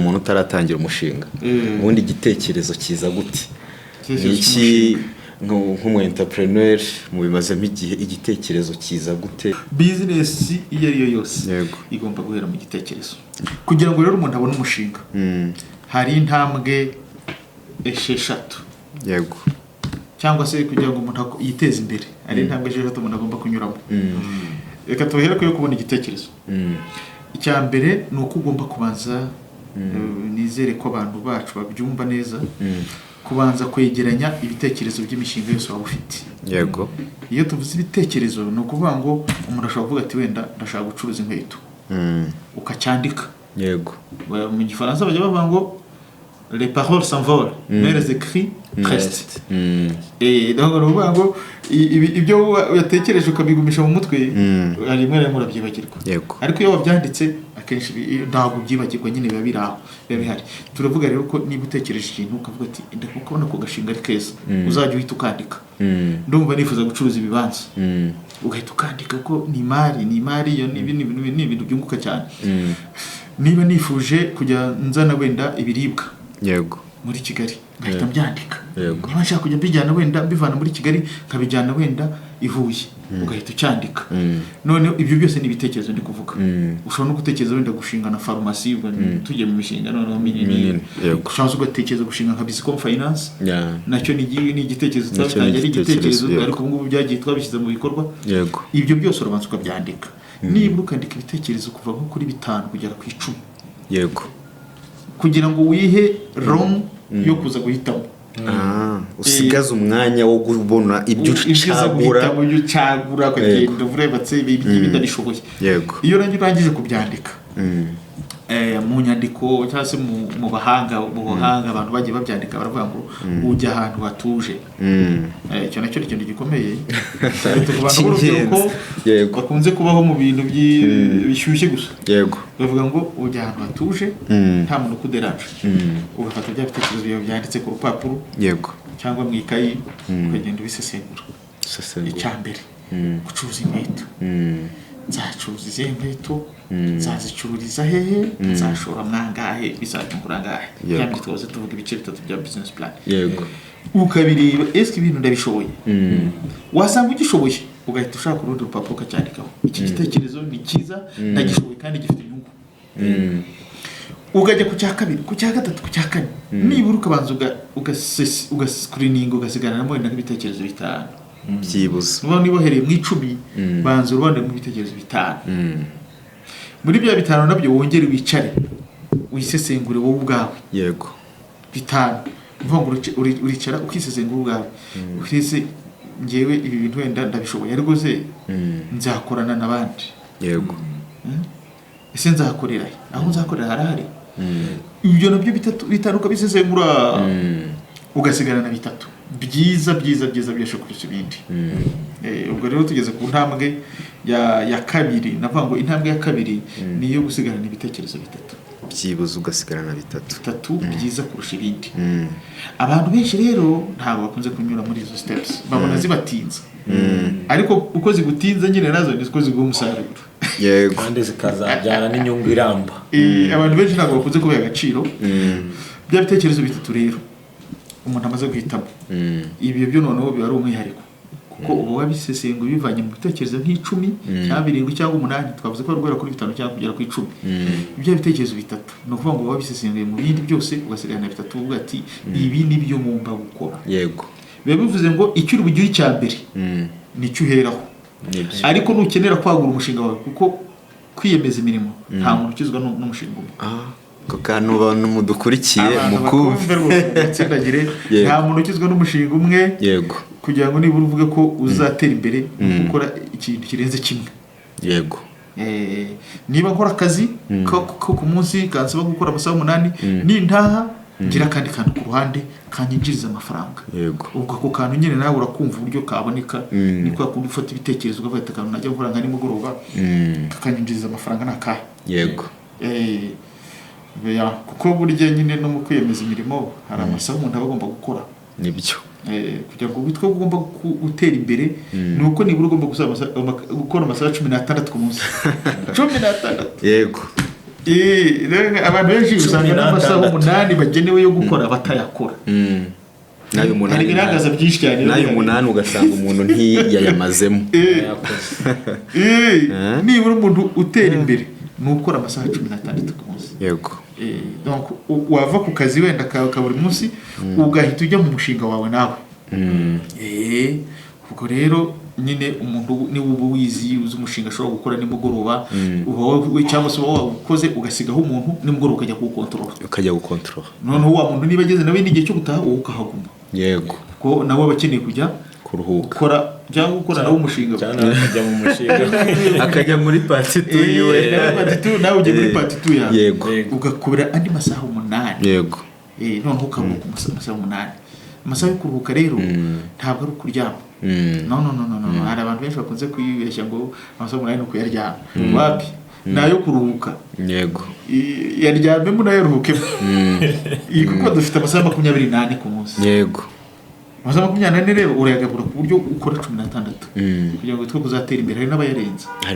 umuntu utaratangira umushinga ubundi igitekerezo kiza gute iki nk'umu entrepreneur mu bimazemo igihe igitekerezo kiza gute business iyo ari yo yose igomba guhera mu gitekerezo kugira ngo rero umuntu abone umushinga hari intambwe esheshatu yego cyangwa se kugira ngo umuntu yiteze imbere ari intambwe esheshatu umuntu agomba kunyuramo reka tuhere ko yo kubona igitekerezo icya mbere ni uko ugomba kubanza nizere ko abantu bacu babyumva neza kubanza kwegeranya ibitekerezo by'imishinga yose waba ufite yego iyo tuvuze ibitekerezo ni ukuvuga ngo umuntu ashobora kuvuga ati wenda ndashaka gucuruza inkweto ukacyandika yego mu gifaransa bajya bavuga ngo les paroles s'envolent mais les écrits restent donc uvuga ngo ibyo yatekereje ukabigumisha mu mutwe ari rimwe rimwe urabyibagirwa ariko iyo wabyanditse akenshi ntabwo byibagirwa nyine biba biraho biba bihari turavuga rero ko niba utekereje ikintu ukavuga ati ndakubona ko gashinga ari keza uzajya uhita ukandika ndumva nifuza gucuruza ibibanza ugahita ukandika ko ni imari iyo ni ibintu byunguka cyane niba nifuje kujya nzana wenda ibiribwa yego muri Kigali ngahita mbyandika niba nshaka kujya mbijyana wenda mbivana muri Kigali nkabijyana wenda ivuye ugahita ucyandika none ibyo byose ni ibitekerezo ndi kuvuga ushobora no gutekereza wenda gushinga na farumasi tujye mu mishinga none minini ushobora gutekereza gushinga nka Biscom Finance nacyo ni igitekerezo cyatangiye ari igitekerezo ariko ubu byagiye twabishyize mu bikorwa ibyo byose urabanza ukabyandika niba ukandika ibitekerezo kuva nko kuri 5 kugera ku 10 yego kugira ngo wihe rom yo kuza guhitamo usigaza umwanya wo kubona ibyo ucagura ukagenda uvurebatse ibyo ndabishoboye yego iyo urangije kubyandika mu nyandiko cyangwa se mu bahanga abantu bagiye babyandika baravuga ngo ujya ahantu hatuje icyo nacyo ni ikintu gikomeye bakunze kubaho mu bintu bishyushye gusa yego bavuga ngo ujya ahantu hatuje nta muntu ukuderaje ugafata bya bitekerezo byawe byanditse ku rupapuro yego cyangwa mu ikayi ukagenda ubisesengura icya mbere gucuruza inkweto nzacuruza izi nkweto nzazicururiza hehe nzashora mwangahe bizatungura ngahe cyangwa twose tuvuga ibice bitatu bya business plan yego ukabireba eske ibintu ndabishoboye wasanga ugishoboye ugahita ushaka urundi rupapuro ukacyandikaho iki gitekerezo ni cyiza ndagishoboye kandi gifite inyungu ukajya ku cya kabiri ku cya gatatu ku cya kane nibura ukabanza ugascreening ugasigana mo n'ibitekerezo bitanu byibuze niba hereye mu 10 banza urwanda mu bitekerezo bitanu muri bya bitanu nabyo wongere wicare wisesengure wowe ubwawe yego bitanu mvuga uricara ukisesengura ubwawe ukise ngewe ibi bintu wenda ndabishoboye ariko se nzakorana nabandi yego ese nzakorera aho nzakorera harahari ibyo nabyo bitanu kabisesengura ugasigana na bitatu byiza byasho kurusha ibindi ubwo rero tugeze ku ntambwe ya kabiri navuga ngo intambwe ya kabiri ni yo gusigarana ibitekerezo bitatu byibuze ugasigana bitatu byiza kurusha ibindi abantu benshi rero ntabwo bakunze kunyura muri izo steps babona zibatinza ariko uko zigutinza nyine nazo niko ziguha umusaruro yego kandi zikazabyara n'inyungu iramba abantu benshi ntabwo bakunze kubiha agaciro bya bitekerezo bitatu rero umuntu amaze guhitamo ibyo byo noneho biba ari umwihariko kuko ubu wabisesenguye bivanye mu bitekerezo nk'icumi cyangwa 7 cyangwa 8 twavuze ko rwera kuri 5 cyangwa kugera ku 10 ibyo bitekerezo bitatu no kuvuga ngo wabisesenguye mu bindi byose ugasigana bitatu uvuga ati ibi ni byo mumba gukora yego biba bivuze ngo icyo urubugire icya mbere nicyo uheraho ariko nukenera kwagura umushinga wawe kuko kwiyemeza imirimo nta muntu ukizwa n'umushinga umwe kokano bantu mudukurikiye mukumve batsindagire nta muntu ukizwa n'umushinga umwe yego kugira ngo nibura uvuge ko uzatera imbere gukora ikintu kirenze kimwe yego niba nkora akazi ko ku munsi kansaba gukora amasaha 8 nintaha ngira kandi kantu ku ruhande kanyinjiriza amafaranga yego ubwo ko kantu nyine nawe urakumva uburyo kaboneka niko akunda ufata ibitekerezo ugafata kantu najya nkora nka nimugoroba kakanyinjiriza amafaranga nakahe yego kuko burya nyine no mu kwiyemeza imirimo hari amasaha umuntu aba agomba gukora nibyo kugira ngo witwe ugomba gutera imbere nuko nibura ugomba gukora amasaha 16 ku munsi 16 yego abantu benshi usanga n'amasaha 8 bagenewe yo gukora batayakora. Nayo hari ibirangaza byinshi cyane. Nayo 8 ugasanga umuntu ntiyayamazemo. Nibura umuntu utera imbere ni ukora amasaha 16 ku munsi. Yego. Donc wava ku kazi wenda ka buri munsi ugahita ujya mu mushinga wawe nawe. Ubwo rero nyine umuntu ni ubu wizi uzi umushinga ashobora gukora nimugoroba uba cyangwa se wakoze ugasigaho umuntu nimugoroba ukajya gukontorora. Noneho wa muntu niba ageze nawe n'igihe cyo gutaha wowe ukahaguma. Yego. Ko nawe bakeneye kujya kuruhuka. Gukora cyangwa gukora nawe umushinga. Akajya mu mushinga. Akajya muri party 2 yiwe. Nawe ujya muri party 2 yawe. Yego. Ugakubira andi masaha 8. Yego. Noneho ukamuka amasaha 8. Amasaha yo kuruhuka rero ntabwo ari ukuryama. No. Hari abantu benshi bakunze kwibeshya ngo amasaha 8 nuko yaryama. Wapi? Nayo kuruhuka. Yego. Yaryamemo nayo ruhuke. Kuko dufite amasaha 28 ku munsi. Yego. Amasaha 28 rero urayagabura ku buryo ukora 16. Kugira ngo twe kuzatera imbere hari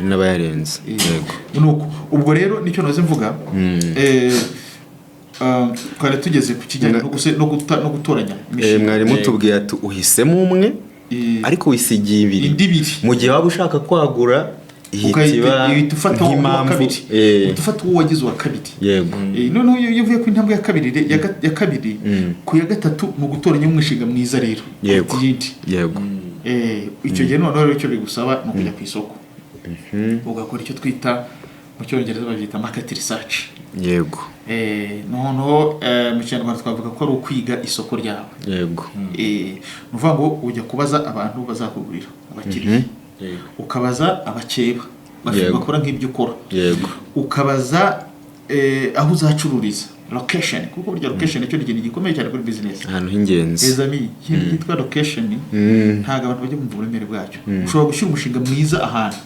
n'abayarenze. Yego. Nuko ubwo rero nicyo naze mvuga. Twari tugeze ku kijyanye no gutoranya imishinga. Mwari mutubwiye ati uhisemo umwe ariko wisigiye ibiri. Mu gihe waba ushaka kwagura ufata uwo wagize uwa kabiri. Yego. Noneho iyo uvuye ku intambwe ya kabiri ku ya gatatu mu gutoranya umushinga mwiza rero. Yego. Yego. Icyo gihe noneho icyo bigusaba no kujya ku isoko. Ugakora icyo twita mu cyongereza babyita market research. Yego. Noneho mu Kinyarwanda twavuga ko ari ukwiga isoko ryawe. Yego. Nuvuga ngo ujya kubaza abantu bazakugurira abakiriya. Ukabaza abakeba bakora nk'ibyo ukora. Yego. Ukabaza aho uzacururiza location, kuko burya location nicyo kintu gikomeye cyane kuri business. Ahantu h'ingenzi. Ezami yitwa location ntago abantu bajya kumva uburemere bwacyo. Ushobora gushyira umushinga mwiza ahantu.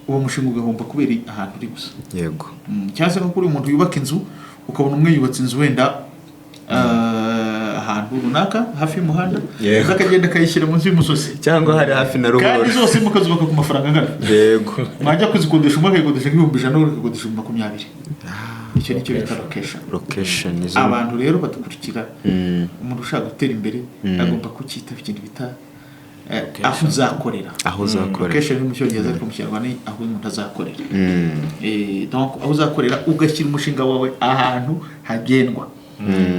Uwo mushinga ugahomba kubera ahantu uri gusa. Yego. Cyangwa se kuri umuntu yubaka inzu ukabona umwe yubatse inzu wenda ahantu runaka hafi y'umuhanda akagenda akayishyira munsi y'umusozi cyangwa hari hafi na ruhurura kandi zose mukazubaka ku mafaranga angana. Yego. Mwajya kuzikodesha umwe akayikodesha nk'ibihumbi 100 akayikodesha 20. Icyo nicyo bita location. Abantu rero batukurikira umuntu ushaka gutera imbere agomba kucyita ikintu bita aho uzakorera. Location mu cyongereza ariko mu Kinyarwanda aho umuntu azakorera. Donc aho uzakorera ugashyira umushinga wawe ahantu hagendwa.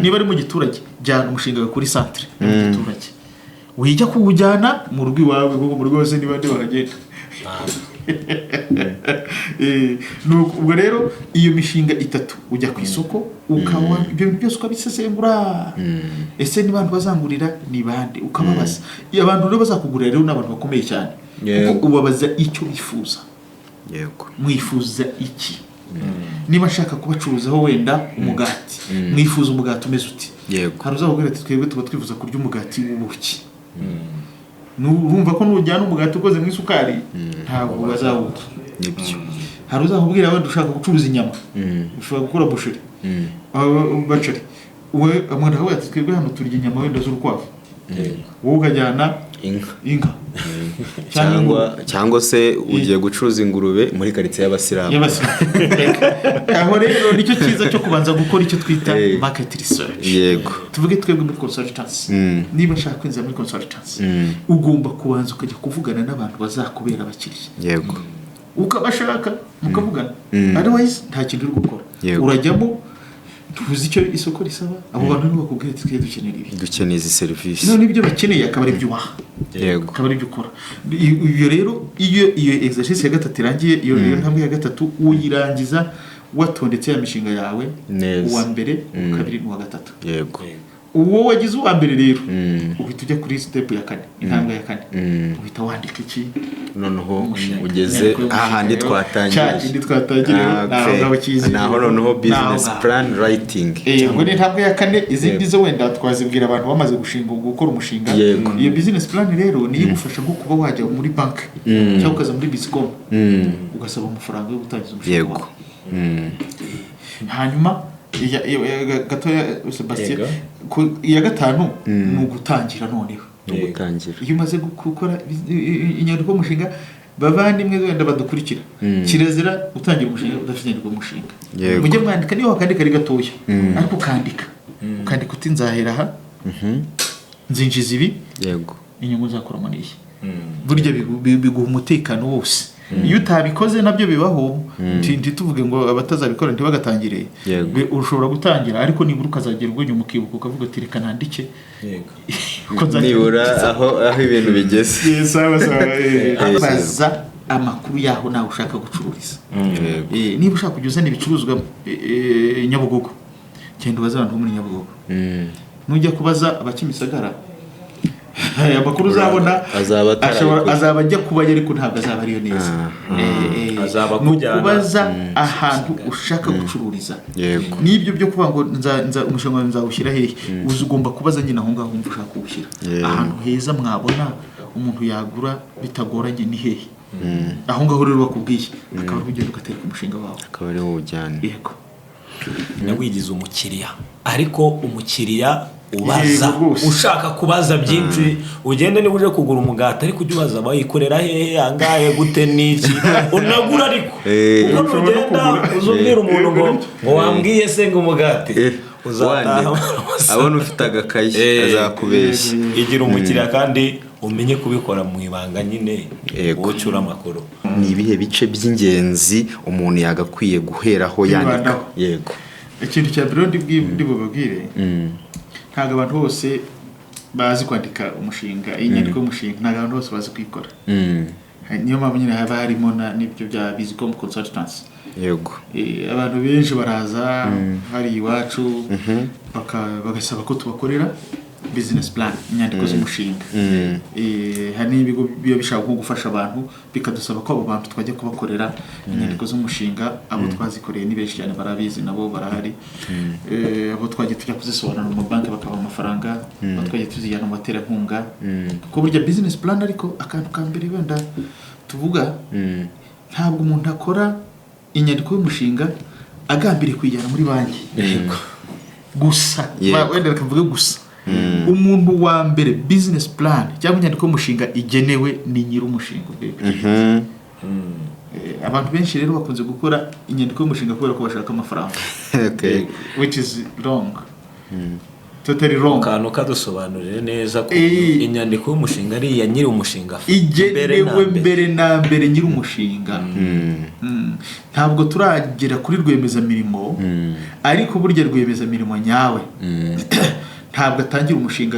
Niba ari mu giturage jyana umushinga kuri centre mu giturage. Wijya kuwujyana mu rugo iwawe kuko mu rugo hose niba ndi baragenda. Ubwo rero iyo mishinga itatu ujya ku isoko ukawa ibyo byose ukabisesengura. Ese ni bantu bazangurira ni bande ukababaza. Abantu rero bazakugurira rero n'abantu bakomeye cyane. Kuko ubabaza icyo bifuza. Yego. Mwifuza iki? Niba nshaka kubacuruzaho wenda umugati. Mwifuza umugati umeze uti? Yego. Hari uzabwira ati twebwe tuba twifuza kurya umugati w'ubuki. Urumva ko nujyana umugati ukoze mu isukari ntabwo bazawuta. Nibyo. Hari uzakubwira wenda ushaka gucuruza inyama. Ushobora gukora busheri. Bacari. Wowe amwana we ati twebwe hano turya inyama wenda z'urukwavu. Wowe ukajyana inka. Cyangwa se ugiye gucuruza ingurube muri quartier y'abasilamu. Aho rero nicyo cyiza cyo kubanza gukora icyo twita market research. Yego. Tuvuge twebwe muri consultants. Niba nshaka kwinjira muri consultants ugomba kubanza ukajya kuvugana n'abantu bazakubera abakiriya. Yego. Ukabashaka mukavugana. Otherwise nta kintu uri gukora. Urajyamo tuvuze icyo isoko risaba abo bantu nibo bakubwira ati twe dukeneye izi service. None ibyo bakeneye akabari byo waha. Yego. Akabari byo ukora. Iyo rero iyo exercise ya gatatu irangiye iyo ntambwe ya gatatu uyirangiza watondetse ya mishinga yawe uwa mbere kabiri n'uwa gatatu. Yego. Uwo wagize uwa mbere rero uhita ujya kuri step ya 4 intambwe ya 4 uhita wandika iki noneho ugeze ahandi twatangiriye naho noneho business plan writing ngo ni intambwe ya 4 izindi zo wenda twazibwira abantu bamaze gushinga gukora umushinga. Iyo business plan rero ni igufasha nko kuba wajya muri bank cyangwa ukaza muri Bizcom ugasaba amafaranga yo gutangiza umushinga. Hanyuma gatoya Sebastien iya gatanu ni ugutangira noneho. Ugutangira. Iyo umaze gukora inyandiko y'umushinga bavandimwe wenda badukurikira kirazira gutangira umushinga udafite inyandiko y'umushinga mujye mwandika niyo wakandika ari gatoya ariko ukandika uti nzahera aha nzinjiza ibi yego inyungu zakuramo n'iyi burya biguha umutekano wose iyo utabikoze nabyo bibaho tuvuge ngo abatazabikora ntibagatangire ushobora gutangira ariko nibura ukazagera ubwo nyuma ukibuka ukavuga ati reka nandike nibura aho ibintu bigeze baza amakuru yaho nawe ushaka gucururiza niba ushaka kujya uzana ibicuruzwa Nyabugogo genda ubaze abantu bo muri Nyabugogo nujya kubaza abakimisagara amakuru uzabona azaba ajya kubayo ariko ntabwo azaba ariyo neza azaba kujyana kubaza ahantu ushaka gucururiza n'ibyo byo kuvuga ngo umushinga nzawushyira hehe ugomba kubaza nyine aho ngaho umva ushaka kuwushyira ahantu heza mwabona umuntu yagura bitagoranye ni hehe aho ngaho rero bakubwiye akaba ugenda ugatereka umushinga wawe akaba ari wowe ujyana yego nawigize umukiriya ariko umukiriya ubaza ushaka kubaza byinshi ugende niba uje kugura umugati ariko ujye ubaza bayikorera hehe angahe gute n'iki unagura ariko uko ugenda uzubwira umuntu ngo wambwiye se ngo umugati uzataha abona ufite agakayi azakubeshya igira umukiriya kandi umenye kubikora mu ibanga nyine ucura amakuru ni ibihe bice by'ingenzi umuntu yagakwiye guheraho yandika yego ikintu cya mbere ndi bubabwire ntabwo abantu bose bazi kwandika umushinga inyandiko y'umushinga ntabwo abantu bose bazi kuyikora niyo mpamvu nyine haba harimo n'ibyo bya Bizicom Consultants yego abantu benshi baraza hari iwacu bagasaba ko tubakorera business plan inyandiko z'umushinga hari n'ibigo biba bishaka nko gufasha abantu bikadusaba ko abo bantu twajya kubakorera inyandiko z'umushinga abo twazikoreye ni benshi cyane barabizi nabo barahari abo twagiye tujya kuzisobanura mu banki bakaba amafaranga abo twagiye tuzijyana mu baterankunga kuko burya business plan ariko akantu ka mbere wenda tuvuga ntabwo umuntu akora inyandiko y'umushinga agambiriye kuyijyana muri banki gusa wenda rekavuge gusa umuntu wa mbere business plan cyangwa inyandiko y'umushinga igenewe ni nyir'umushinga abantu benshi rero bakunze gukora inyandiko y'umushinga kubera ko bashaka amafaranga which is wrong totally wrong kantu kadusobanurire neza ko inyandiko y'umushinga ari iya nyir'umushinga igenewe mbere na mbere nyir'umushinga ntabwo turagera kuri rwiyemezamirimo ariko burya rwiyemezamirimo nyawe ntabwo atangira umushinga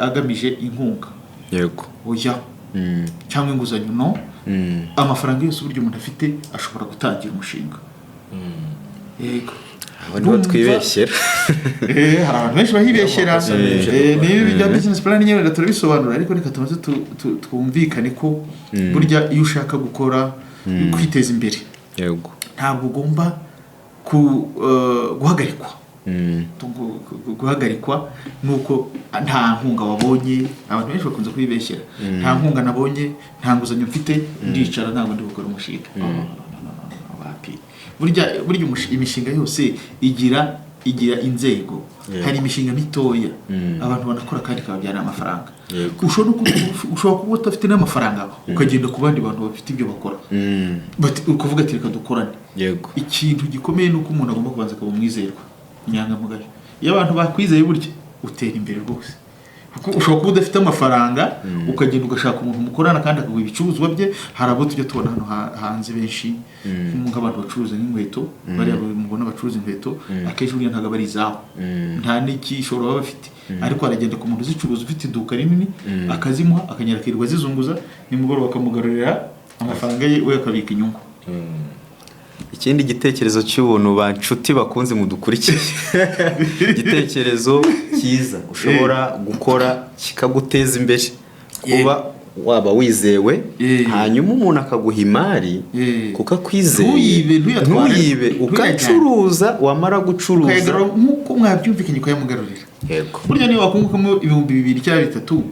agamije inkunga yego oya cyangwa inguzanyo no amafaranga yose uburyo umuntu afite ashobora gutangira umushinga yego abantu twibeshyera hari abantu benshi bahibeshyera niba bya business plan nyine turabisobanura ariko reka tumaze twumvikane ko burya iyo ushaka gukora kwiteza imbere yego ntabwo ugomba guhagarikwa nuko nta nkunga wabonye abantu benshi bakunze kwibeshyera nta nkunga nabonye nta nguzanyo mfite ndicara ntabwo ndi gukora umushinga burya imishinga yose igira inzego hari imishinga mitoya abantu banakora kandi kababyara amafaranga ushobora kuba utafite n'amafaranga ukagenda ku bandi bantu bafite ibyo bakora ukuvuga ati reka dukorane ikintu gikomeye nuko umuntu agomba kubanza akaba umwizerwa inyangamugayo iyo abantu bakwizeye burya utera imbere rwose ushobora kuba udafite amafaranga ukagenda ugashaka umuntu mukorana kandi akaguha ibicuruzwa bye hari abo tujya tubona hano hanze benshi nk'abantu bacuruza nk'inkweto bariya mubona bacuruza inkweto akenshi buriya ntabwo bari izabo nta n'igishoro baba bafite ariko aragenda ku muntu uzicuruza ufite iduka rinini akazimuha akanyera akirirwa azizunguza nimugoroba bakamugarurira amafaranga ye we akabika inyungu ikindi gitekerezo cy'ubuntu banshuti bakunze mudukurikiye igitekerezo cyiza ushobora gukora kikaguteza imbere kuba waba wizewe hanyuma umuntu akaguha imari kuko akwizeye ntuyibe ugacuruza wamara gucuruza nk'uko mwabyumvikanye ukayamugarurira yego burya niba wakungukamo 2,000 cyangwa 3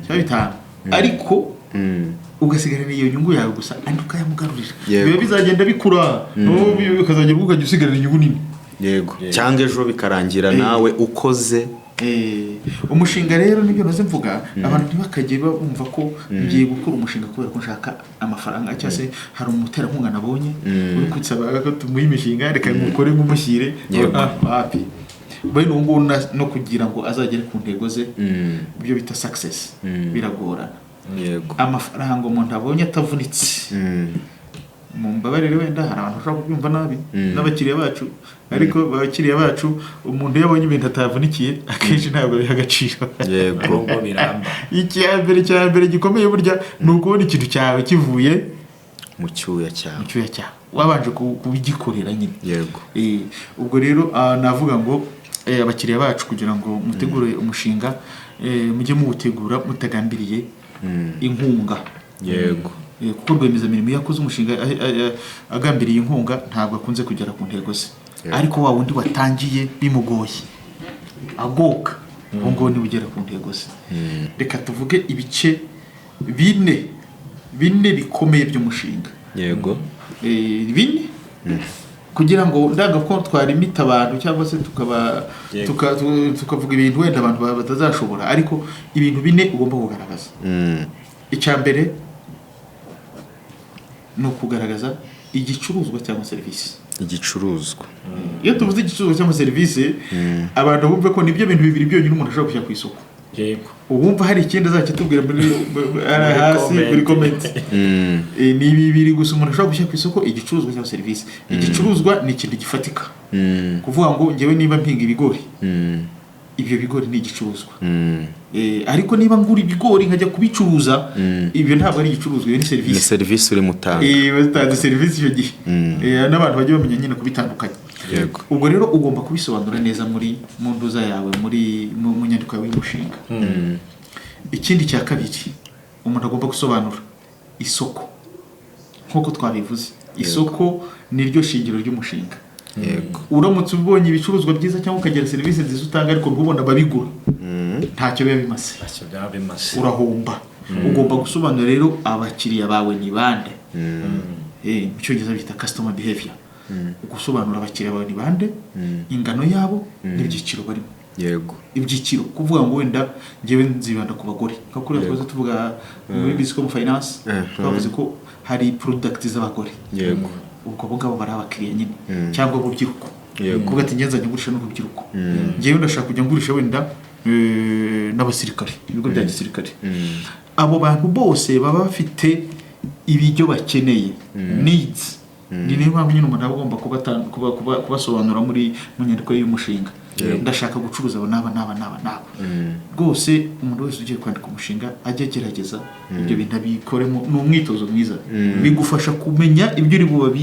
cyangwa 5 ariko ugasigarana iyo nyungu yawe gusa andi ukayamugarurira biba bizagenda bikura n'ubu ukazagera ukajya usigarana inyungu nini yego cyangwa ejo bikarangira nawe ukoze umushinga rero nibyo naze mvuga abantu ntibakajye bumva ko ngiye gukora umushinga kubera ko nshaka amafaranga cyangwa se hari umuterankunga nabonye uri kunsaba ko tumuha imishinga reka mukore nk'umushyire happy bari n'ubwo no kugira ngo azagere ku ntego ze ibyo bita success biragorana. Yego. Amafaranga umuntu abonye atavunitse mu mbabarire wenda hari abantu bashobora kubyumva nabi n'abakiriya bacu ariko abakiriya bacu umuntu yabonye ibintu atavunikiye akenshi ntabwo biha agaciro. Yego. biramba Icyambere gikomeye burya ni ukubona ikintu cyawe kivuye mu cyuya cyawe wabanje kubigikorera nyine. Yego. Ubwo rero navuga ngo abakiriya bacu kugira ngo mutegure umushinga mujye muwutegura mutagambiriye inkunga. Yego. Kuko rwiyemezamirimo iyo akoze umushinga agambiriye inkunga ntabwo akunze kugera ku ntego ze. Ariko wa wundi watangiye bimugoye agoka ngo ni ugera ku ntego ze. Reka tuvuge ibice bine bikomeye by'umushinga. Yego. Bine kugira ngo ndagako twarimita abantu cyangwa se tukavuga ibintu wenda abantu batazashobora ariko ibintu bine ugomba kugaragaza. Icyambere no kugaragaza igicuruzwa cyangwa serivisi. Igicuruzwa. Iyo tuvuze igicuruzwa cyangwa serivisi abantu bumve ko nibyo bintu bibiri byonyine umuntu ashobora kujya ku isoko. Yego. Ubumva hari ikindi azakitubwira muri hasi kuri comment. Ni bibiri gusa umuntu ashobora gushyira ku isoko igicuruzwa cyangwa serivisi. Igicuruzwa ni ikintu gifatika. Kuvuga ngo ngewe niba mpinga ibigori ibyo bigori ni igicuruzwa. Ariko niba ngura ibigori nkajya kubicuruza ibyo ntabwo ari igicuruzwa, iyo ni serivisi. Ni serivisi uri mutanga. Batanze serivisi icyo gihe. N'abantu bajya bamenya nyine kubitandukanya. Yego. Ubwo rero ugomba kubisobanura neza mu nduza yawe mu nyandiko yawe y'umushinga. Ikindi cya kabiri umuntu agomba gusobanura isoko nk'uko twabivuze. Isoko ni ryo shingiro ry'umushinga. Yego. Uramutse ubonye ibicuruzwa byiza cyangwa ukagira serivisi nziza utanga ariko ntubona ababigura ntacyo biba bimaze. Urahomba. Ugomba gusobanura rero abakiriya bawe ni bande. Mu cyongereza bita customer behavior. Gusobanura abakiriya bawe ni bande, ingano yabo n'ibyiciro barimo. Yego. Ibyiciro kuvuga ngo wenda ngewe nzibanda ku bagore nka kuri twaze tuvuga muri Biscom Finance twavuze ko hari product z'abagore. Yego. Ubwo ngabo bari abakiriya nyine cyangwa urubyiruko. Kuvuga ati ngenzanye ngurisha n'urubyiruko. Ngewe ndashaka kujya ngurisha wenda n'abasirikare, ibigo bya gisirikare. Abo bantu bose baba bafite ibijyo bakeneye needs. Ni niyo mpamvu nyine umuntu agomba kubasobanura muri mu nyandiko y'umushinga. Ndashaka gucuruza abo n'aba. Rwose umuntu wese ugiye kwandika umushinga ajye gerageza ibyo bintu abikoremo n'umwitozo mwiza. Bigufasha kumenya ibyo uri bubabi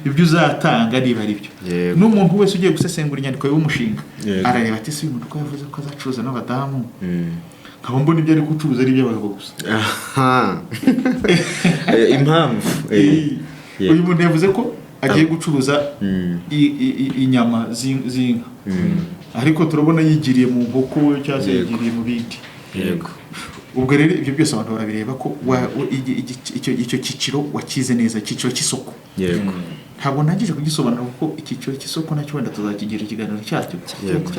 ibyo uzatanga niba ari byo. N'umuntu wese ugiye gusesengura inyandiko y'umushinga arareba ati si umuntu ko yavuze ko azacuruza n'abadamu. Nkaba mbona ibyo ari gucuruza ari iby'abagabo gusa. Impamvu uyu muntu yavuze ko agiye gucuruza inyama z'inka. Ariko turabona yigiriye mu nkoko cyangwa se yigiriye mu bindi. Yego. Ubwo rero ibyo byose abantu barabireba ko icyo cyiciro wakize neza, icyiciro cy'isoko. Yego. Ntabwo nangije kugisobanura kuko icyiciro cy'isoko nacyo wenda tuzakigira ikiganiro cyacyo.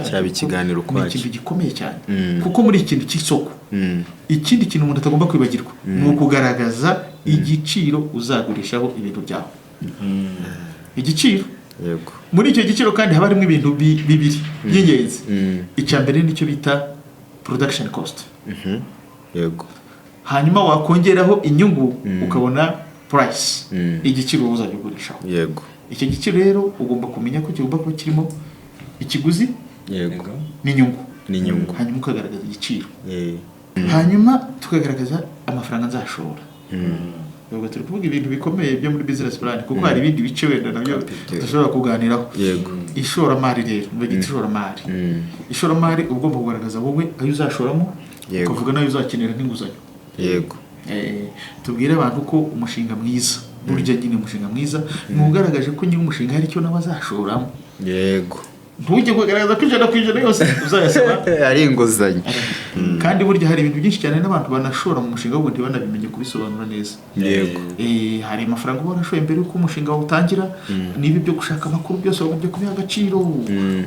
Cyaba ikiganiro kwacyo. Ni ikintu gikomeye cyane. Kuko muri ikintu cy'isoko ikindi kintu umuntu atagomba kwibagirwa ni ukugaragaza igiciro uzagurishaho ibintu byawe. Igiciro. Yego. Muri icyo giciro kandi haba harimo ibintu bibiri by'ingenzi. Icyambere nicyo bita production cost. Yego. Hanyuma wakongeraho inyungu ukabona price. Igiciro uzabigurishaho. Yego. Icyo giciro rero ugomba kumenya ko kigomba kuba kirimo ikiguzi. Yego. N'inyungu. Hanyuma ukagaragaza igiciro. Hanyuma tukagaragaza amafaranga nzashora. Ubwo turi kuvuga ibintu bikomeye byo muri business plan kuko hari ibindi bice wenda nabyo dushobora kuganiraho. Yego. Ishoramari rero mbagita ishoramari. Ishoramari ugomba kugaragaza wowe ayo uzashoramo ukavuga nayo uzakenera nk'inguzanyo. Yego. Tubwire abantu ko umushinga mwiza burya nyine umushinga mwiza ni ugaragaje ko nyine umushinga hari icyo nabazashoramo. Yego. ntujye kugaragaza ko ijana ku ijana yose uzayasaba ari inguzanyo. kandi burya hari ibintu byinshi cyane n'abantu banashora mu mushinga w'ubundi banabimenye kubisobanura neza. Yego. Hari amafaranga uba warashoye mbere y'uko umushinga utangira, niba ibyo gushaka amakuru byose wagomba kubiha agaciro,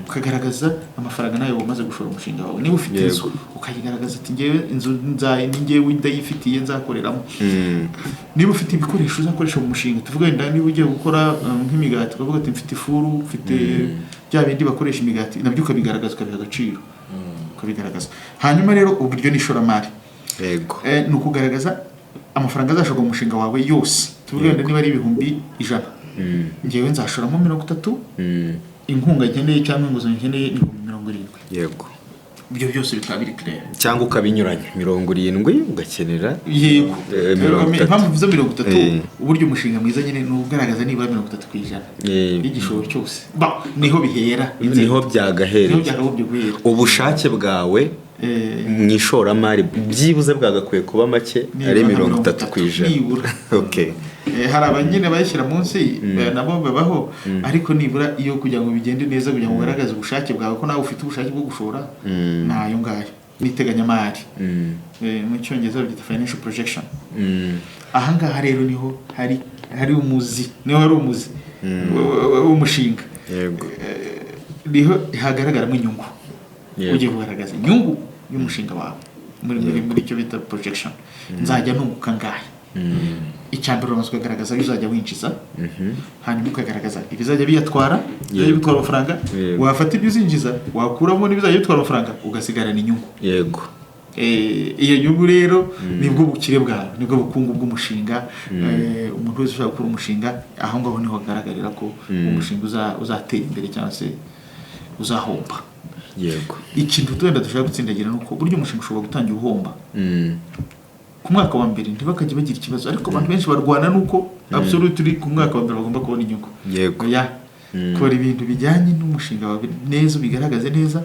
ukagaragaza amafaranga nayo wamaze gushora umushinga wawe. Niba ufite inzu ukayigaragaza ati ngewe inzu ni ngewe ndayifitiye nzakoreramo. Niba ufite ibikoresho uzakoresha mu mushinga, tuvuga wenda niba ugiye gukora nk'imigati ukavuga ati mfite ifuru, mfite bya bindi bakoresha imigati, nabyo ukabigaragaza ukabiha agaciro, ukabigaragaza. Hanyuma rero uburyo n'ishoramari. Yego. Ni ukugaragaza amafaranga azashorwa mu mushinga wawe yose. Tuvuga wenda niba ari 100,000, ngewe nzashoramo 30, inkunga nkeneye cyangwa inguzanyo nkeneye ni 70. Yego. Ibyo byose bikaba biri clear. Cyangwa ukabinyuranya 70 ugakenera. Yego. Impamvu bivuze 30, uburyo umushinga mwiza nyine ni ugaragaza nibura 30% y'igishoro cyose. Niho bihera. Niho byagahereye. Niho byakagobye guhera. Ubushake bwawe mu ishoramari byibuze bwagakwiye kuba make ari 30%. Nibura. Okay. Hari abanyene bayishyira munsi nabo babaho, ariko nibura iyo kugira ngo bigende neza, kugira ngo ugaragaze ubushake bwawe ko nawe ufite ubushake bwo gushora, nayo ngayo niteganyamari. Mu cyongereza byita financial projection. Aha ngaha rero niho hari umuzi, niho hari umuzi w'umushinga. Yego. Niho hagaragaramo inyungu. Ugiye kugaragaza inyungu y'umushinga wawe muri icyo bita projection. Nzajya nunguka ngahe. Icyambere uramutse ukagaragaza bizajya winjiza, hanyuma ukagaragaza ibizajya biyatwara, bizajya bitwara amafaranga, wafata ibyo uzinjiza, wakuramo n'ibizajya bitwara amafaranga, ugasigarana inyungu. Yego. Iyo nyungu rero nibwo bukire bwawe, nibwo bukungu bw'umushinga. Umuntu wese ushaka gukora umushinga, aho ngaho niho hagaragarira ko umushinga uzatera imbere cyangwa se uzahomba. Yego. Ikintu twenda dushaka gutsindagira nuko buryo umushinga ushobora gutangira uhomba. Ku mwaka wa mbere ntibakajye bagira ikibazo, ariko abantu benshi barwana nuko absolutely ku mwaka wa mbere bagomba kubona inyungu. Yego. Kora ibintu bijyanye n'umushinga wawe neza, bigaragaze neza.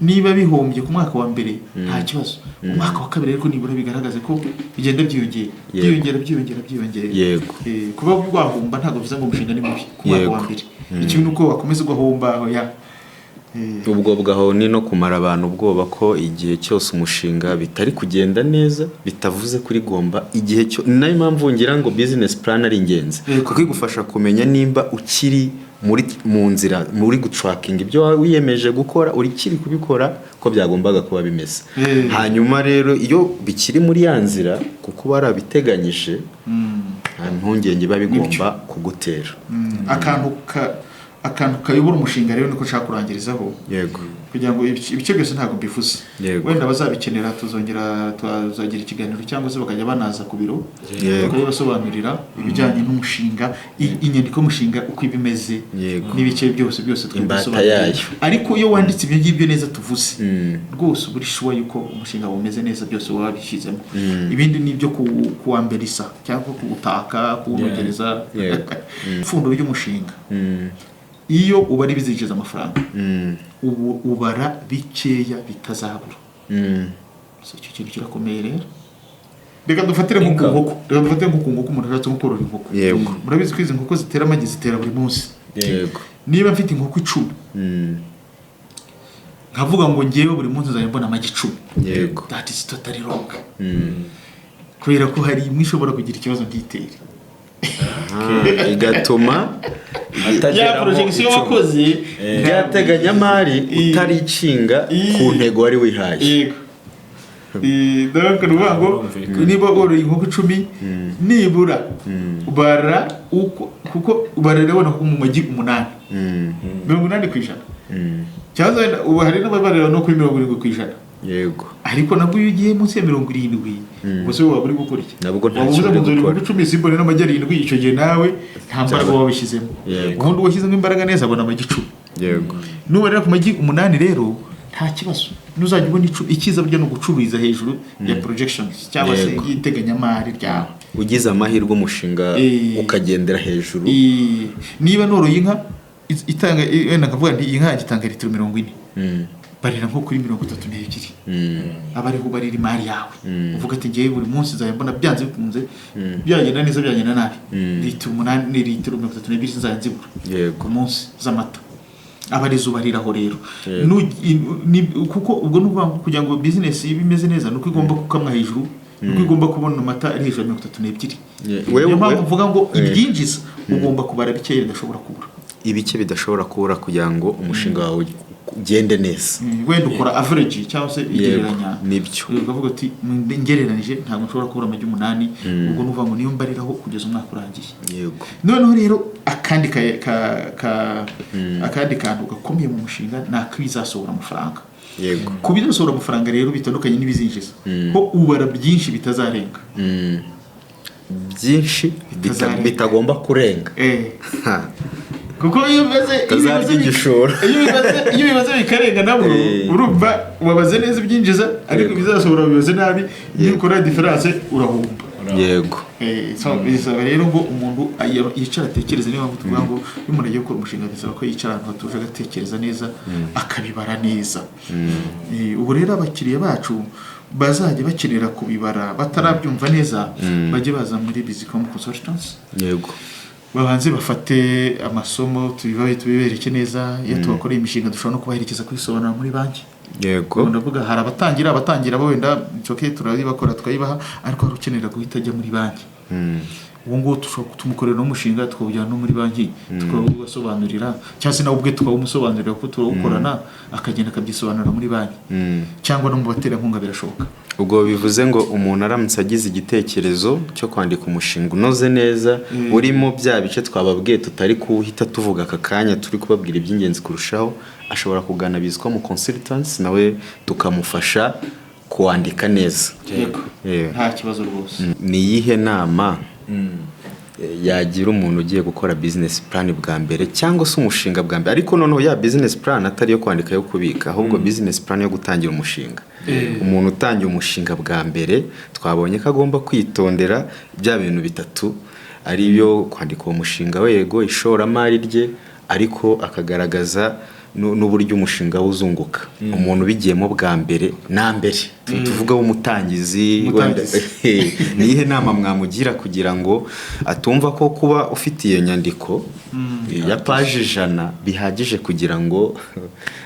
Niba bihombye ku mwaka wa mbere nta kibazo, umwaka wa kabiri ariko nibura bigaragaze ko bigenda byiyongera. Yego. Kuba wahomba ntabwo bivuze ngo umushinga ni mubi ku mwaka wa mbere. Ikintu uko wakomeza ugahomba ubwo bwaho ni no kumara abantu ubwoba ko igihe cyose umushinga bitari kugenda neza bitavuze kuri gomba igihe cyo. Nayo mpamvu ngira ngo business plan ari ingenzi, kuko igufasha kumenya nimba ukiri mu nzira muri gutracking ibyo wiyemeje gukora, uri kiri kubikora ko byagombaga kuba bimeze. Hanyuma rero iyo bikiri muri ya nzira kuko barabiteganyije, nta mpungenge babigomba kugutera. Akantu kayobora umushinga rero niko nshaka kurangirizaho. Yego. Kugira ngo ibice byose ntabwo mbivuze. Wenda bazabikenera tuzagira ikiganiro cyangwa se bakajya banaza ku biro bakabasobanurira ibijyanye n'umushinga, inyandiko y'umushinga uko ibimeze n'ibice byose twabisobanurira. Ariko iyo wanditse ibyo ngibyo neza tuvuze, rwose uri sure yuko umushinga umeze neza, byose wabishyizemo. Ibindi ni ibyo kuwamberisa cyangwa kuwutaka, kuwunogereza. Ipfundo ry'umushinga iyo ubari bizinjiza amafaranga, ubara bikeya bitazabura. Icyo kintu kirakomeye rero. Reka dufatire nk'uko umuntu ashatse korora inkoko. Murabizi ko izi nkoko zitera amagi, zitera buri munsi. Niba mfite inkoko 10, nkavuga ngo ngewe buri munsi nzajya mbona amagi 10. That is totally wrong. Kubera ko hari imwe ishobora kugira ikibazo ntitere. Igatuma ya projection wakoze byateganyamari utaricinga ku ntego wari wihaye. Donc nubango niba oro inkoko 10 nibura bara kuko bararabona ko mu magi 8 80%. Cyaza ubu hari n'ababarira no kuri 70%. Yego. Ariko nabwo iyo ugiye munsi ya 70, ubuse waba uri gukora iki? Nabwo nta kintu gukora. 10 simbone n'amagi 7 icyo gihe nawe nta mbaraga wabishyizemo. Ubundi washyizemo imbaraga neza abona amagi 10. Yego. Nubarira ku magi 8 rero nta kibazo. Nuzajya ubona ikiza burya no gucururiza hejuru ya projections cyangwa se yiteganyamari ryawe. Ugize amahirwe umushinga ukagendera hejuru. Niba noroye inka itanga wenda kavuga ndi inka gitanga litiro 40. Barira nko kuri 32. Abariho barira imari yawe. Uvuga ati ngiye buri munsi nzajya mbona byanze bikunze byagenda neza byagenda nabi. Litiro 8 litiro 32 nzajya nzibura. Ku munsi z'amata. abarezi ubariraho rero kuko ubwo nuvuga ngo kugira ngo business ibe imeze neza nuko igomba kukamwa hejuru nuko igomba kubona amata ari hejuru ya 32. Niyo mpamvu uvuga ngo ibyinjiza ugomba kubara bikeya bidashobora kubura, ibike bidashobora kubura kugira ngo umushinga wawe ugende neza. Wenda ukora average cyangwa se igereranya, nibyo ukavuga ati ngereranije ntabwo nshobora kubura amagi 8, ubwo nuvuga ngo niyo mbariraho kugeza umwaka urangiye. Yego. Noneho rero akandi kantu gakomeye mu mushinga ni akwizasohora amafaranga. Yego. Kubizasohora amafaranga rero bitandukanye n'ibizinjiza, ko ubara byinshi bitazarenga, byinshi bitagomba kurenga. kuko iyo bibaze bikarenga nabwo urumva wabaze neza ibyinjiza ariko bizasohora bibaze nabi, iyo ukora difference urahumba. Yego. Bisaba rero ngo umuntu yicara atekereza, niba tuvuga ngo iyo umuntu agiye gukora umushinga bisaba ko yicara ahantu hatuje agatekereza neza akabibara neza. Ubu rero abakiriya bacu bazajya bakenera kubibara batarabyumva neza, bajye baza muri Bizicom Consultants. Yego. Babanze bafate amasomo tubibereke neza. Iyo tubakoreye imishinga dushobora no kubaherekeza kwisobanura muri banki. Yego. Ndavuga hari abatangira bo wenda cyoke turabikora tukayibaha, ariko hari ukenera guhita ajya muri banki. Ubu ngo tumukorera n'umushinga tukawujyana no muri banki tukabasobanurira, cyangwa se nawe ubwe tukawumusobanurira ko turawukorana akagenda akabyisobanura muri banki, cyangwa no mu baterankunga birashoboka. Ubwo bivuze ngo umuntu aramutse agize igitekerezo cyo kwandika umushinga unoze neza urimo bya bice twababwiye tutari kuhita tuvuga aka kanya, turi kubabwira iby'ingenzi kurushaho, ashobora kugana Bizicom Consultants nawe tukamufasha kuandika neza. Yego. Nta kibazo rwose. Ni yihe nama yagira umuntu ugiye gukora business plan bwa mbere cyangwa se umushinga bwa mbere, ariko noneho ya business plan atari yo kwandika yo kubika, ahubwo business plan yo gutangira umushinga. Umuntu utangiye umushinga bwa mbere twabonye ko agomba kwitondera bya bintu bitatu, ari byo kwandika uwo mushinga wego, ishoramari rye, ariko akagaragaza n'uburyo umushinga uzunguka. Umuntu bigiyemo bwa mbere na mbere tuvuga w'umutangizi, nihe nama mwamugira kugira ngo atumva ko kuba ufite iyo nyandiko ya page 100 bihagije kugira ngo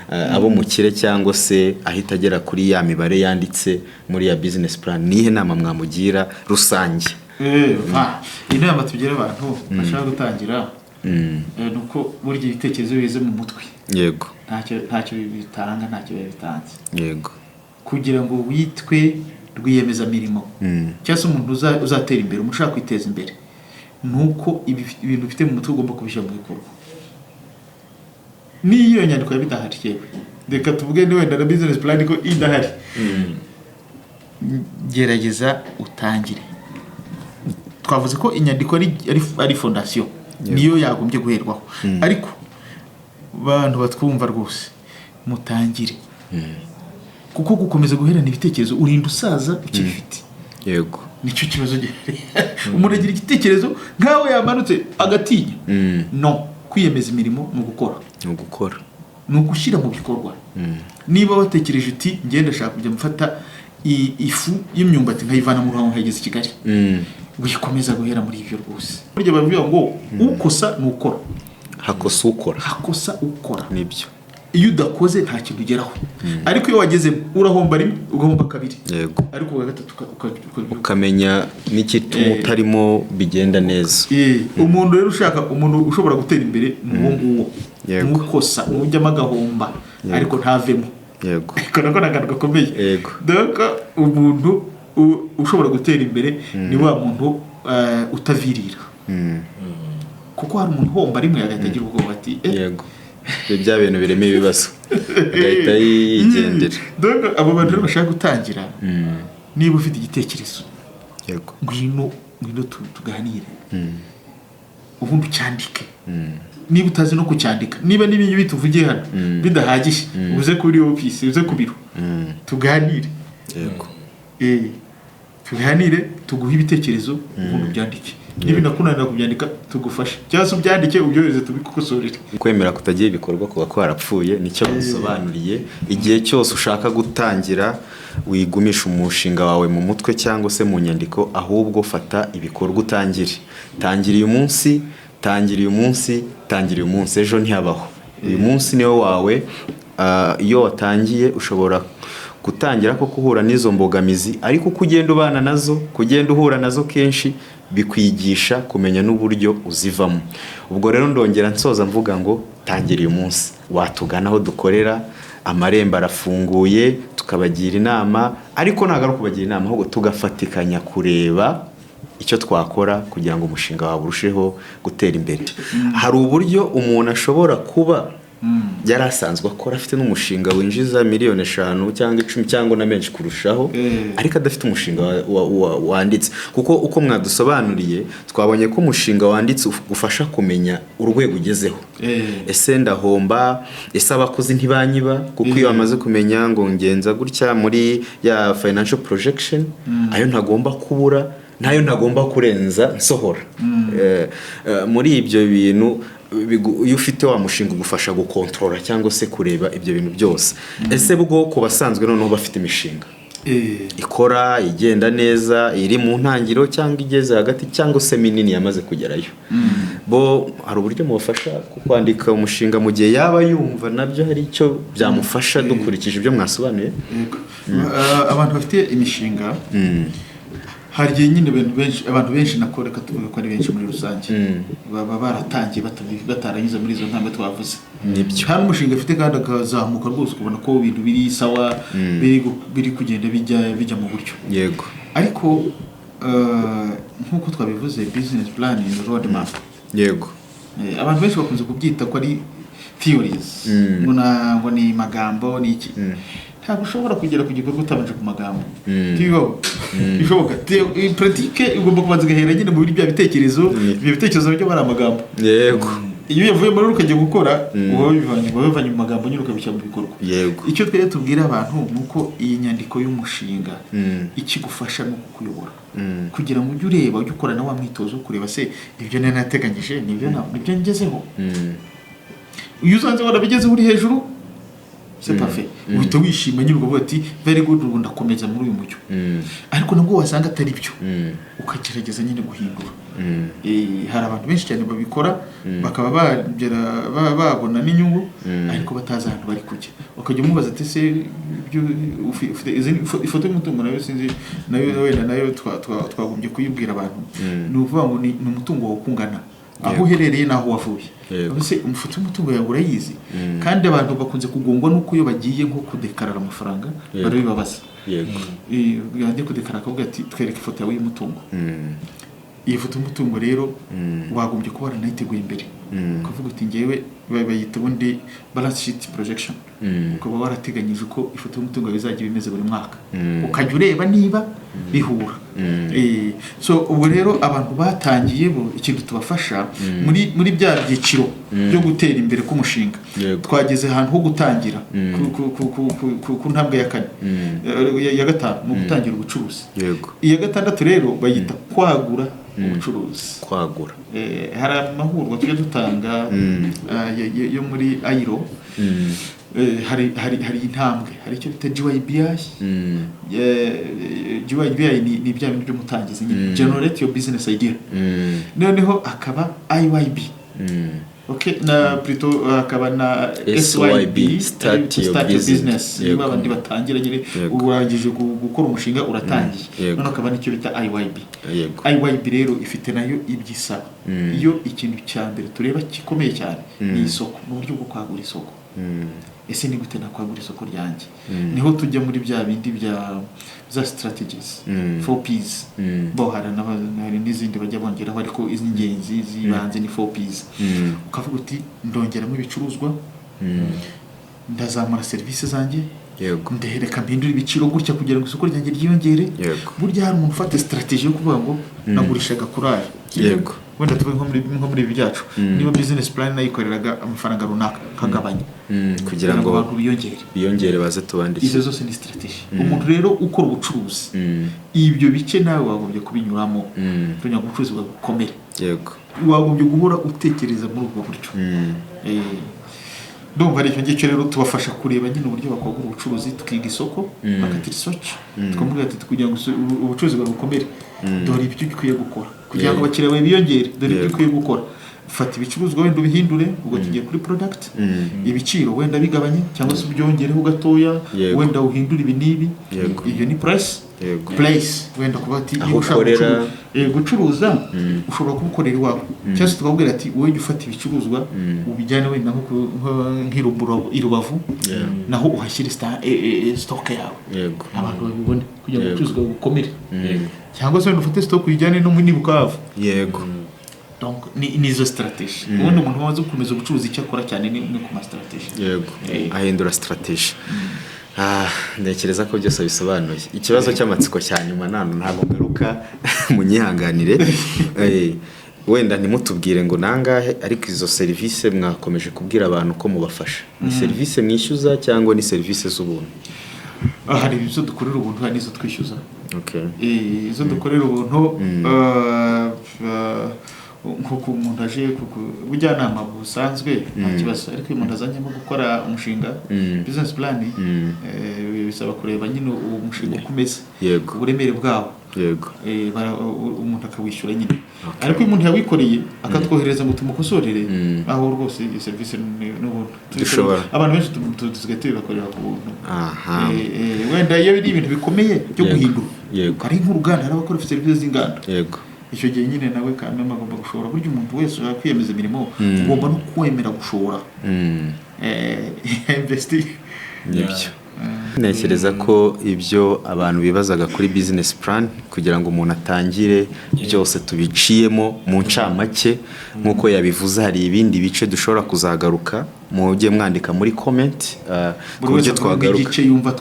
abo mukire cyangwa se ahita agera kuri ya mibare yanditse muri ya business plan? Nihe nama mwamugira rusange? Inama tugira abantu bashaka gutangira nuko burya ibitekerezo bize mu mutwe. Yego. Ntacyo bitanga, ntacyo bitanze. Yego. Kugira ngo witwe rwiyemeza mirimo cyangwa se umuntu uzatera imbere, umushaka kwiteza imbere, nuko ibintu bifite mu mutwe ugomba kubishyira mu bikorwa. Niyo nyandiko yabidahari yewe, reka tuvuge ni wenda na business plan ko idahari, gerageza utangire. Twavuze ko inyandiko ari fondation, niyo yagombye guherwaho, ariko bantu batwumva rwose mutangire, kuko gukomeza guherana ibitekerezo urinda usaza ukibifite. Yego. Nicyo kibazo gihari. Umuntu agira igitekerezo nkawe yamanutse agatinya. No, kwiyemeza imirimo mu gukora. Ni ugushyira mu bikorwa. Niba watekereje uti ngenda shaka kujya mfata ifu y'imyumbati nkayivana mu ruhango nkayigeza i Kigali, wikomeza guhera muri ibyo rwose. Burya bavuga ngo ukosa nukora, hakosa ukora. Nibyo. Iyo udakoze nta kintu ugeraho, ariko iyo wageze urahomba rimwe ugahomba kabiri. Yego. Ariko wa gatatu ukamenya n'ikituma utarimo bigenda neza. Umuntu rero umuntu ushobora gutera imbere n'uwo nguwo, nukosa ujyamo agahomba ariko ntavemo. Yego. Nako nagana gakomeye. Yego. Donc umuntu ushobora gutera imbere ni wa muntu utavirira. Kuko hari umuntu homba rimwe agahita agira ubwoba ati yego, bya bintu bireme ibibazo agahita yigendera. Donc abo bantu bashaka gutangira, niba ufite igitekerezo, yego, ngwino tuganire, ubundi cyandike. Niba utazi no kucyandika, niba n'ibintu bituvugiye hano bidahagije, uze kuri office, uze ku biro, tuganire. Yego. Tuganire, tuguhe ibitekerezo, ubundi byandike. Niba nakunanira kubyandika tugufasha, cyangwa se ubyandike ubyohereze tubikukosorere. Kwemera kutagira ibikorwa kuba kwarapfuye nicyo bisobanuriye. Igihe cyose ushaka gutangira, wigumisha umushinga wawe mu mutwe cyangwa se mu nyandiko, ahubwo fata ibikorwa utangire. Tangira uyu munsi, ejo ntihabaho. uyu munsi niwo wawe. Iyo watangiye ushobora gutangira ko guhura n'izo mbogamizi, ariko uko ugenda ubana nazo, kugenda uhura nazo kenshi, bikwigisha kumenya n'uburyo uzivamo. Ubwo rero ndongera nsoza mvuga ngo tangira uyu munsi, watugana aho dukorera, amarembo arafunguye, tukabagira inama, ariko ntabwo ari ukubagira inama, ahubwo tugafatikanya kureba icyo twakora kugira ngo umushinga wawe urusheho gutera imbere. Hari uburyo umuntu ashobora kuba yari asanzwe akora afite n'umushinga winjiza miliyoni 5 cyangwa 10 cyangwa na menshi kurushaho, ariko adafite umushinga wanditse. Kuko uko mwadusobanuriye twabonye ko umushinga wanditse ufasha kumenya urwego ugezeho. Ese ndahomba, ese abakozi ntibanyiba, kuko iyo bamaze kumenya ngo ngenza gutya muri ya financial projection, ayo ntagomba kubura, nayo ntagomba kurenza nsohora. Muri ibyo bintu iyo ufite wa mushinga ugufasha gukontorora cyangwa se kureba ibyo bintu byose. Ese bwo ku basanzwe noneho bafite imishinga ikora, igenda neza, iri mu ntangiro cyangwa igeze hagati cyangwa se minini yamaze kugerayo, bo hari uburyo mubafasha kwandika umushinga mu gihe yaba yumva nabyo hari icyo byamufasha dukurikije ibyo mwasobanuye? Abantu bafite imishinga, hari igihe nyine abantu benshi nakoreka tuvuga ko ari benshi muri rusange baba baratangiye bataranyuze muri izo ntambwe twavuze. Nibyo. Hari umushinga afite kandi akazamuka rwose ukabona ko ibintu biri sawa, biri kugenda bijya mu buryo. Yego. Ariko nk'uko twabivuze, business plan ni road map. Yego. Abantu benshi bakunze kubyita ko ari theories, ngo ni magambo ni iki. Ntabwo ushobora kugera ku gikorwa utabanje ku magambo. Bishoboka. Pratique ugomba kubanza gahera nyine mu bya bitekerezo, ibyo bitekerezo byo bari amagambo. Yego. Iyo yavuye muri ukajya gukora, ubivanye mu magambo nyine ukabishyira mu bikorwa. Yego. Icyo twese tubwira abantu nuko iyi nyandiko y'umushinga ikigufasha no kukuyobora, kugira ngo ujye ureba, ujye ukora na wa mwitozo kureba se ibyo nari nateganyije nibyo ngezeho. Iyo usanze warabigezeho uri hejuru, c'est parfait. Uhita wishima nyine uvuga ati very good, ubu ndakomeza muri uyu mucyo. Ariko nabwo wasanga atari byo, ukagerageza nyine guhindura. Hari abantu benshi cyane babikora bakaba babona n'inyungu, ariko batazi ahantu bari kujya. Ukajya umubaza ati se ifoto y'umutungo nayo sinzi nayo twagombye kuyibwira abantu. Ni ukuvuga ngo ni umutungo wo kungana aho uherereye naho wavuye. Ese umufuti w'umutungo yawe urayizi? Kandi abantu bakunze kugongwa nuko iyo bagiye nko kudekarara amafaranga barabibabaza. Yego. Yajye kudekarara akavuga ati twereke ifoto yawe y'umutungo. Iyi foto y'umutungo rero wagombye kuba waranayiteguye imbere, ukavuga uti ngewe bayita ubundi balance sheet projection, ukaba warateganyije uko ifoto y'umutungo bizajya bimeze buri mwaka, ukajya ureba niba bihura. So ubwo rero abantu batangiye bo ikintu tubafasha muri bya byiciro byo gutera imbere k'umushinga. Twageze ahantu ho gutangira ku ntambwe ya 4 ya 5 mu gutangira ubucuruzi. Iya 6 rero bayita kwagura ubucuruzi. Kwagura. Hari amahurwa tujya dutanga yo muri AIRO. Hari intambwe, hari icyo bita GYBI. GYBI ni bya bintu byo mutangiza nyine, generate your business idea. Noneho akaba IYB. Okay, na plutôt akaba na SYB, start your business. Niba abandi batangira nyine urangije gukora umushinga uratangiye. None akaba nicyo bita IYB. IYB rero ifite nayo ibyisaba. Iyo ikintu cya mbere tureba kikomeye cyane ni isoko, n'uburyo bwo kwagura isoko. Ese ni gute nakwagura isoko ryanjye? Niho tujya muri bya bindi za strategies, 4Ps. Bo hari n'izindi bajya bongeraho, ariko iz'ingenzi zibanze ni 4Ps. Ukavuga uti ndongeramo ibicuruzwa, ndazamura services zanjye, ndehereka mpindura ibiciro gutya kugira ngo isoko ryanjye ryiyongere. Burya hari umuntu ufata strategy yo kuvuga ngo nagurishaga kurara. Wenda tuvuge nko muri ibi byacu, niba business plan nayikoreraga amafaranga runaka kagabanya kugira ngo abantu biyongere baze tubandike. Izo zose ni strategy. Umuntu rero ukora ubucuruzi, ibyo bice nawe wagombye kubinyuramo kugira ngo ubucuruzi bukomere. Wagombye guhora utekereza muri ubwo buryo. Ndumva ari cyo rero tubafasha kureba nyine uburyo bakwagura ubucuruzi, tukiga isoko, bakati research, tukamubwira ati kugira ngo ubucuruzi bukomere, dore ibyo ukwiye gukora kugira ngo abakiriya bawe biyongere, dore ibyo ukwiye gukora. fata ibicuruzwa wenda ubihindure ubwo tugiye kuri product, ibiciro wenda bigabanye cyangwa se ubyongereho gatoya, wenda uhindure ibi n'ibi, iyo ni price. Place wenda kuba ati aho ukorera gucuruza ushobora kubukorera iwawe, cyangwa se tukabwira ati wowe ufata ibicuruzwa ubijyane wenda nk'irubavu naho uhashyira stock yawe abantu babibone kugira ngo ucuruzwa bukomere, cyangwa se wenda ufate stock uyijyane no muri Bukavu. Donc ni izo strategy ubundi umuntu waza gukomeza ubucuruzi icyo akora cyane ni ku ma strategy ahindura strategy. Ntekereza ko byose bisobanuye. Ikibazo cy'amatsiko cya nyuma ntabwo ngaruka munyihanganire, wenda ntimutubwire ngo nangahe, ariko izo serivisi mwakomeje kubwira abantu ko mubafasha, ni serivisi mwishyuza cyangwa ni serivisi z'ubuntu? Hari izo dukorera ubuntu, hari n'izo twishyuza. Izo dukorera ubuntu nkuko umuntu aje ubujyanama busanzwe nta kibazo, ariko umuntu azanyemo gukora umushinga business plan, bisaba kureba nyine uwo mushinga ukomeza uburemere bwawo, umuntu akawishyura nyine. Ariko uyu muntu yawikoreye akatwohereza ngo tumukosorere, aho rwose iyi service n'ubuntu abantu benshi dusigaye tubibakorera ku buntu. Wenda iyo biri ibintu bikomeye byo guhindura, ari nk'uruganda hari abakora service z'inganda, icyo gihe nyine nawe kandi agomba gushora. Burya umuntu wese kwiyemeza imirimo ugomba no kwemera gushora, investi nibyo. Ntekereza ko ibyo abantu bibazaga kuri business plan kugira ngo umuntu atangire byose tubiciyemo mu ncamake nkuko yabivuze. Hari ibindi bice dushobora kuzagaruka, mujye mwandika muri comment ku buryo twagaruka igice yumva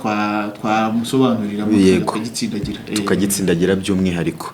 twamusobanurira mu tukagitsindagira by'umwihariko.